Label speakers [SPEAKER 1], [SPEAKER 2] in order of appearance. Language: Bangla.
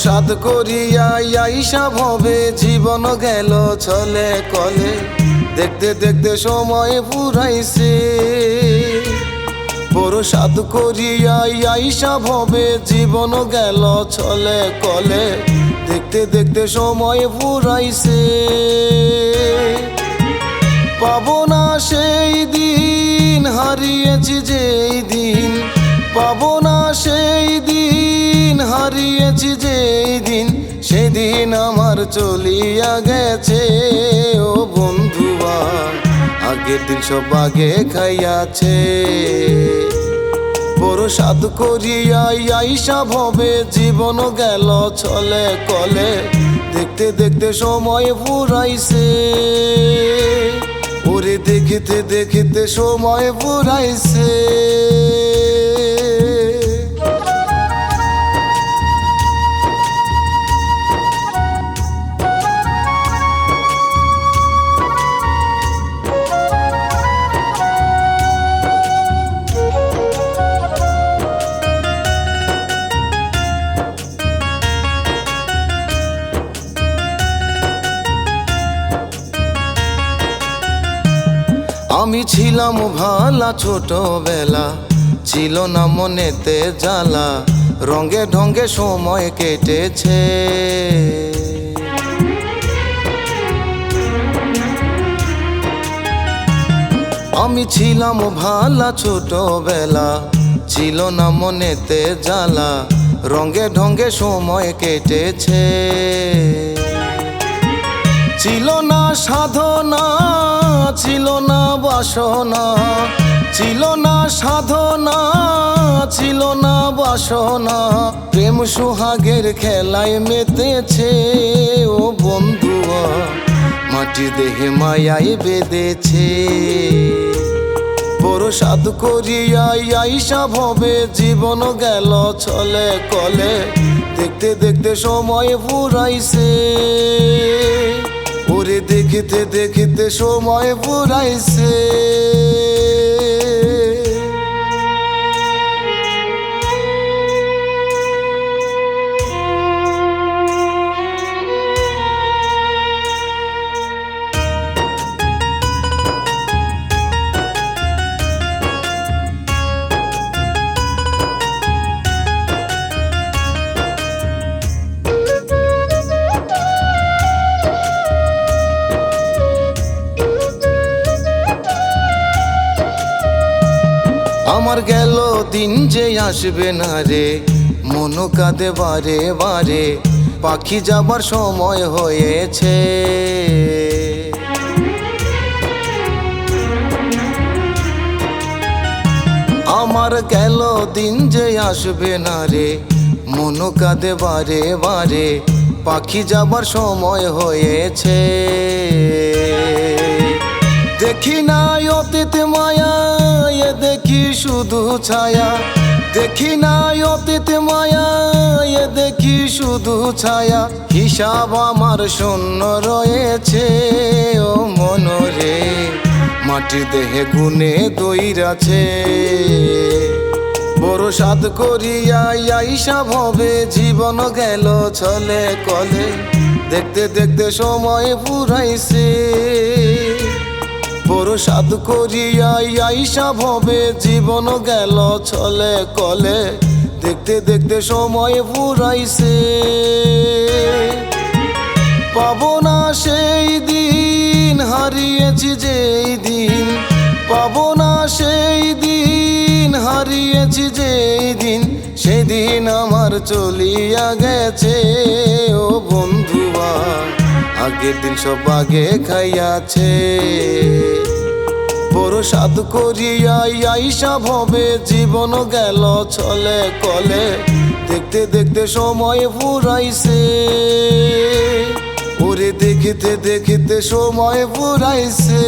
[SPEAKER 1] সাধ করিয়া আইসা ভবে জীবন গেল ছলে কলে, দেখতে দেখতে সময় ফুরাইছে। বড় সাধ করিয়া আইসা ভবে জীবন গেল ছলে কলে, দেখতে দেখতে সময় ফুরাইছে। পাবো না সেই দিন, হারিয়েছি যেই দিন, পাবো না সেই দিন, হারিয়েছি যেই দিন, সেদিন আমার চলিয়া গেছে। ও বন্ধুয়া, আগের দিন সব আগে খাইয়াছে। বড় সাধ করিয়া আইসা ভবে জীবন গেল ছলে কলে, দেখতে দেখতে সময় ফুরাইছে। ওরে দেখিতে দেখিতে সময় ফুরাইছে। আমি ছিলাম ভালা ছোটবেলা, ছিল না মনেতে জ্বালা, রঙে ঢঙ্গে সময় কেটেছে। আমি ছিলাম ভালা ছোটবেলা, ছিল না মনেতে জ্বালা, রঙে ঢঙ্গে সময় কেটেছে। ছিল না সাধনা, ছিল না বাসনা, ছিল না সাধনা, ছিল না বাসনা, প্রেম সুহাগের খেলায় মেতেছে। ও বন্ধুয়া, মাটি দেহে মায়ায় বেঁধেছে। বড় সাধ করিয়া আইসা ভবে জীবন গেল ছলে কলে, দেখতে দেখতে সময় ফুরাইছে। ওরে দেখিতে দেখিতে সময় ফুরাইছে। আমার গেল দিন যে আসবে না রে, মন কাঁদে বারে বারে, পাখি যাবার সময় হয়েছে। আমার গেল দিন যে আসবে না রে, মন কাঁদে বারে বারে, পাখি যাবার সময় হয়েছে। দেখি না অতীত মায়া, এ দেখি শুধু ছায়া, দেখি না অতীত মায়া, এ দেখি শুধু ছায়া, হিসাব আমার শূন্য রয়েছে। ও মনরে, মাটির দেহে গুনে দইরাছে। বড় সাধ করিয়া আইসা ভবে জীবন গেল ছলে কলে, দেখতে দেখতে সময় ফুরাইছে। বড় সাধ করিয়া আইসা ভবে জীবন গেল ছলে কলে, দেখতে দেখতে সময় ফুরাইছে। পাবো না সেই দিন, হারিয়েছি যেই দিন, পাবো না সেই দিন, হারিয়েছি যেই দিন, সেদিন আমার চলিয়া গেছে। ও বন্ধুয়া, আগের দিন সব আগে খাইয়াছে। বড় সাধ করিয়া আইসা ভবে জীবন গেল ছলে কলে, দেখতে দেখতে সময় ফুরাইছে। ওরে দেখিতে দেখিতে সময় ফুরাইছে।